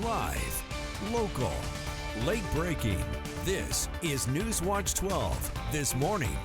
Live, local, late breaking. This is Newswatch 12 this morning.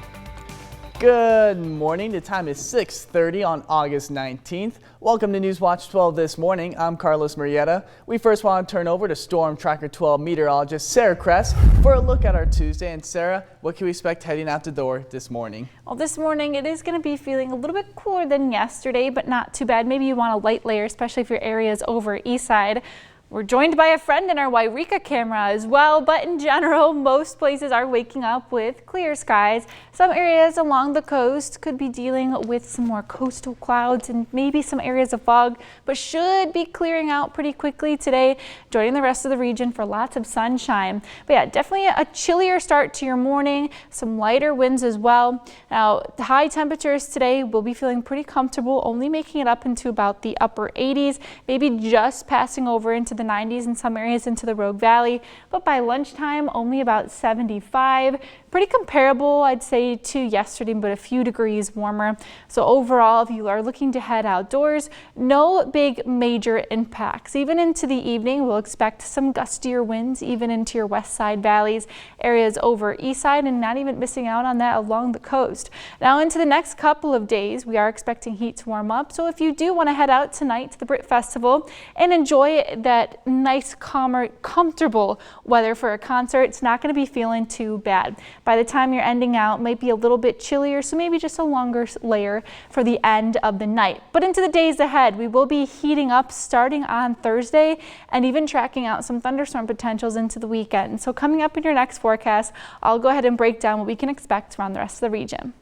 Good morning. The time is 6:30 on August 19th. Welcome to Newswatch 12 this morning. I'm Carlos Murrieta. We first want to turn over to Storm Tracker 12 meteorologist Sarah Kress for a look at our Tuesday. And Sarah, what can we expect heading out the door this morning? Well, this morning it is going to be feeling a little bit cooler than yesterday, but not too bad. Maybe you want a light layer, especially if your area is over east side. We're joined by a friend in our Wairika camera as well, but in general, most places are waking up with clear skies. Some areas along the coast could be dealing with some more coastal clouds and maybe some areas of fog, but should be clearing out pretty quickly today, joining the rest of the region for lots of sunshine. But yeah, definitely a chillier start to your morning, some lighter winds as well. Now, the high temperatures today will be feeling pretty comfortable, only making it up into about the upper 80s, maybe just passing over into the 90s in some areas into the Rogue Valley, but by lunchtime only about 75. Pretty comparable, I'd say, to yesterday, but a few degrees warmer. So overall, if you are looking to head outdoors, no big major impacts. Even into the evening, we'll expect some gustier winds even into your west side valleys, areas over east side, and not even missing out on that along the coast. Now into the next couple of days, we are expecting heat to warm up. So if you do want to head out tonight to the Brit Festival and enjoy that nice, calmer, comfortable weather for a concert, it's not going to be feeling too bad. By the time you're ending out, it might be a little bit chillier, so maybe just a longer layer for the end of the night. But into the days ahead, we will be heating up starting on Thursday and even tracking out some thunderstorm potentials into the weekend. So coming up in your next forecast, I'll go ahead and break down what we can expect around the rest of the region.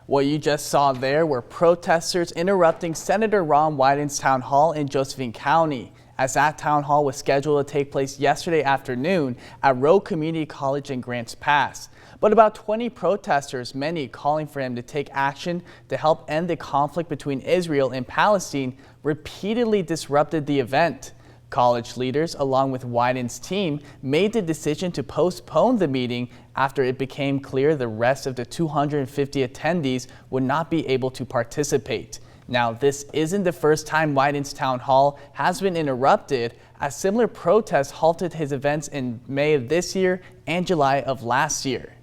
What you just saw there were protesters interrupting Senator Ron Wyden's town hall in Josephine County, as that town hall was scheduled to take place yesterday afternoon at Rowe Community College in Grants Pass. But about 20 protesters, many calling for him to take action to help end the conflict between Israel and Palestine, repeatedly disrupted the event. College leaders, along with Wyden's team, made the decision to postpone the meeting after it became clear the rest of the 250 attendees would not be able to participate. Now, this isn't the first time Wyden's town hall has been interrupted, as similar protests halted his events in May of this year and July of last year.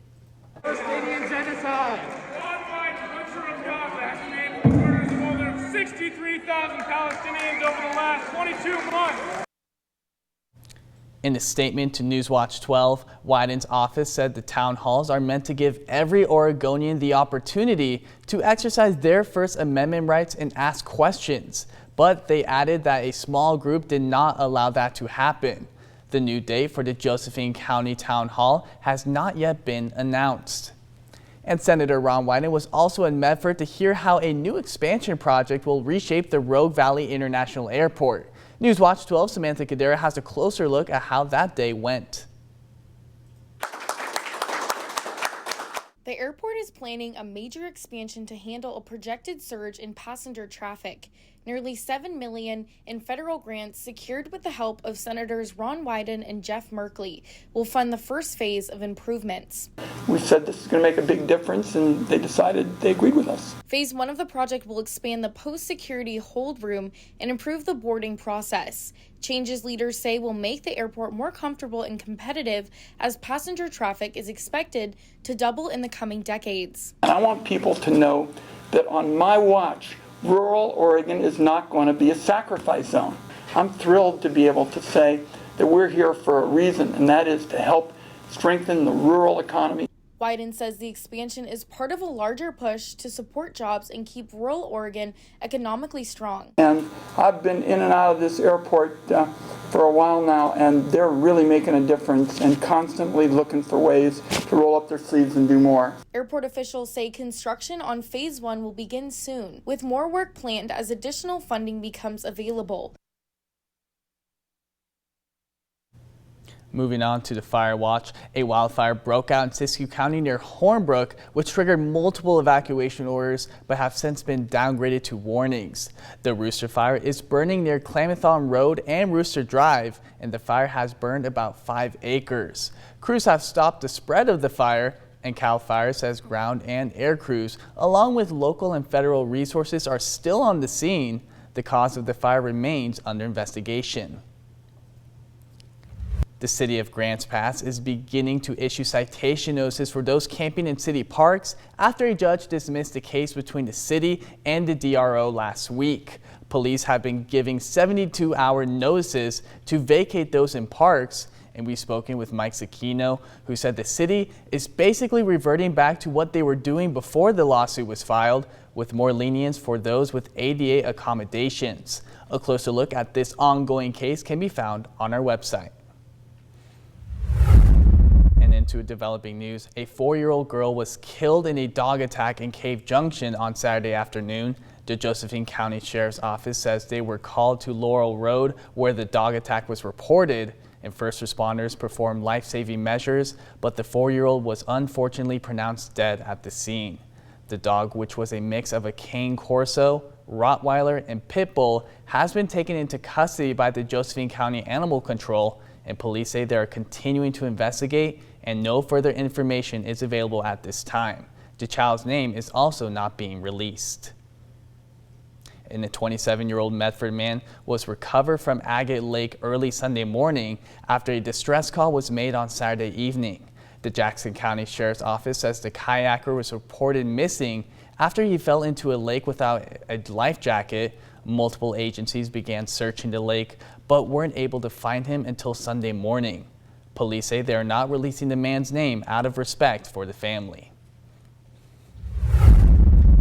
Palestinian genocide. Ron Wyden, butcher of Gaza, has made the murders of more than 63,000 Palestinians over the last 22 months. In a statement to Newswatch 12, Wyden's office said the town halls are meant to give every Oregonian the opportunity to exercise their First Amendment rights and ask questions. But they added that a small group did not allow that to happen. The new date for the Josephine County Town Hall has not yet been announced. And Senator Ron Wyden was also in Medford to hear how a new expansion project will reshape the Rogue Valley International Airport. Newswatch 12 Samantha Kadera has a closer look at how that day went. The airport is planning a major expansion to handle a projected surge in passenger traffic. Nearly $7 million in federal grants secured with the help of Senators Ron Wyden and Jeff Merkley will fund the first phase of improvements. We said this is going to make a big difference, and they decided they agreed with us. Phase 1 of the project will expand the post-security hold room and improve the boarding process. Changes leaders say will make the airport more comfortable and competitive as passenger traffic is expected to double in the coming decades. And I want people to know that on my watch, rural Oregon is not going to be a sacrifice zone. I'm thrilled to be able to say that we're here for a reason, and that is to help strengthen the rural economy. Wyden says the expansion is part of a larger push to support jobs and keep rural Oregon economically strong. And I've been in and out of this airport for a while now, and they're really making a difference and constantly looking for ways to roll up their sleeves and do more. Airport officials say construction on Phase 1 will begin soon, with more work planned as additional funding becomes available. Moving on to the fire watch, a wildfire broke out in Siskiyou County near Hornbrook, which triggered multiple evacuation orders but have since been downgraded to warnings. The Rooster Fire is burning near Klamathon Road and Rooster Drive, and the fire has burned about 5 acres. Crews have stopped the spread of the fire, And CAL FIRE says ground and air crews, along with local and federal resources, are still on the scene. The cause of the fire remains under investigation. The city of Grants Pass is beginning to issue citation notices for those camping in city parks after a judge dismissed the case between the city and the DRO last week. Police have been giving 72-hour notices to vacate those in parks. And we've spoken with Mike Zucchino, who said the city is basically reverting back to what they were doing before the lawsuit was filed, with more lenience for those with ADA accommodations. A closer look at this ongoing case can be found on our website. And into developing news, a 4-year-old girl was killed in a dog attack in Cave Junction on Saturday afternoon. The Josephine County Sheriff's Office says they were called to Laurel Road where the dog attack was reported, and first responders performed life-saving measures, but the 4-year-old was unfortunately pronounced dead at the scene. The dog, which was a mix of a Cane Corso, Rottweiler, and Pit Bull, has been taken into custody by the Josephine County Animal Control, and police say they are continuing to investigate and no further information is available at this time. The child's name is also not being released. And a 27-year-old Medford man was recovered from Agate Lake early Sunday morning after a distress call was made on Saturday evening. The Jackson County Sheriff's Office says the kayaker was reported missing after he fell into a lake without a life jacket. Multiple agencies began searching the lake but weren't able to find him until Sunday morning. Police say they are not releasing the man's name out of respect for the family.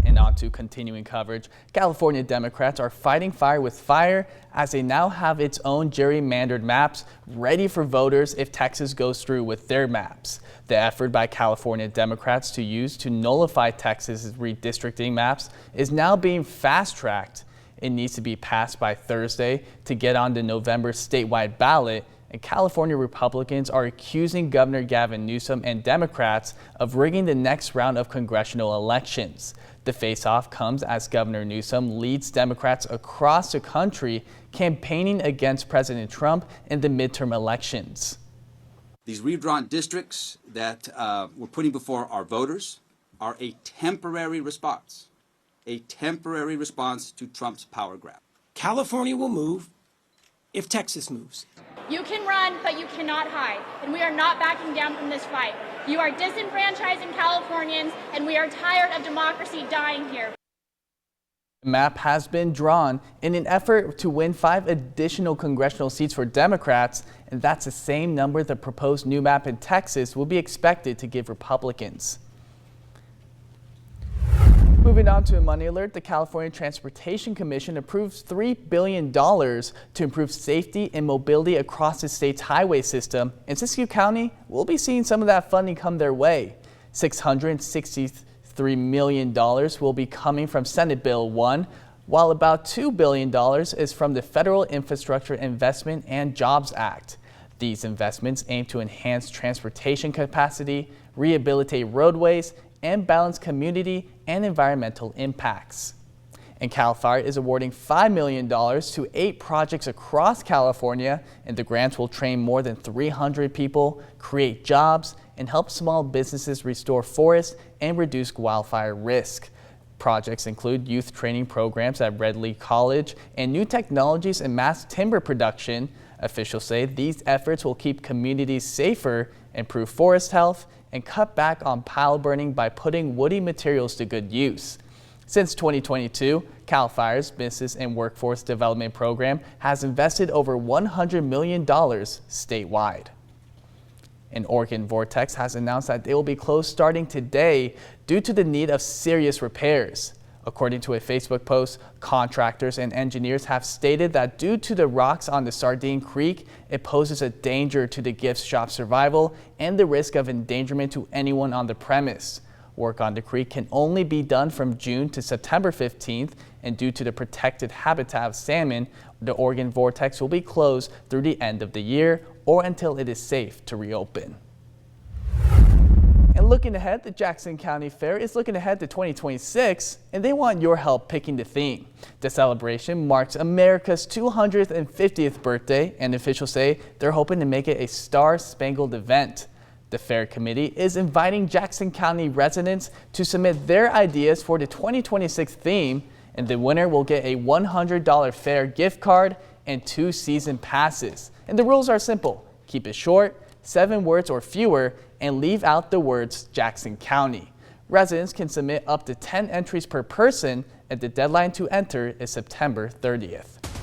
And on to continuing coverage, California Democrats are fighting fire with fire as they now have its own gerrymandered maps ready for voters if Texas goes through with their maps. The effort by California Democrats to use to nullify Texas's redistricting maps is now being fast-tracked. It needs to be passed by Thursday to get on the November statewide ballot, and California Republicans are accusing Governor Gavin Newsom and Democrats of rigging the next round of congressional elections. The face-off comes as Governor Newsom leads Democrats across the country campaigning against President Trump in the midterm elections. These redrawn districts that we're putting before our voters are a temporary response to Trump's power grab. California will move if Texas moves. You can run, but you cannot hide, and we are not backing down from this fight. You are disenfranchising Californians, and we are tired of democracy dying here. The map has been drawn in an effort to win 5 additional congressional seats for Democrats, and that's the same number the proposed new map in Texas will be expected to give Republicans. Moving on to a money alert, the California Transportation Commission approves $3 billion to improve safety and mobility across the state's highway system. In Siskiyou County, we'll be seeing some of that funding come their way. $663 million will be coming from Senate Bill 1, while about $2 billion is from the Federal Infrastructure Investment and Jobs Act. These investments aim to enhance transportation capacity, rehabilitate roadways, and balance community and environmental impacts. And CAL FIRE is awarding $5 million to 8 projects across California, and the grants will train more than 300 people, create jobs, and help small businesses restore forests and reduce wildfire risk. Projects include youth training programs at Redley College and new technologies in mass timber production. Officials say these efforts will keep communities safer, improve forest health, and cut back on pile burning by putting woody materials to good use. Since 2022, CAL FIRE's Business and Workforce Development Program has invested over $100 million statewide. And Oregon Vortex has announced that they will be closed starting today due to the need of serious repairs. According to a Facebook post, contractors and engineers have stated that due to the rocks on the Sardine Creek, it poses a danger to the gift shop's survival and the risk of endangerment to anyone on the premise. Work on the creek can only be done from June to September 15th, and due to the protected habitat of salmon, the Oregon Vortex will be closed through the end of the year or until it is safe to reopen. And looking ahead, the Jackson County Fair is looking ahead to 2026, and they want your help picking the theme. The celebration marks America's 250th birthday, and officials say they're hoping to make it a star-spangled event. The fair committee is inviting Jackson County residents to submit their ideas for the 2026 theme, and the winner will get a $100 fair gift card and 2 season passes. And the rules are simple. Keep it short, 7 words or fewer, and leave out the words Jackson County. Residents can submit up to 10 entries per person, and the deadline to enter is September 30th.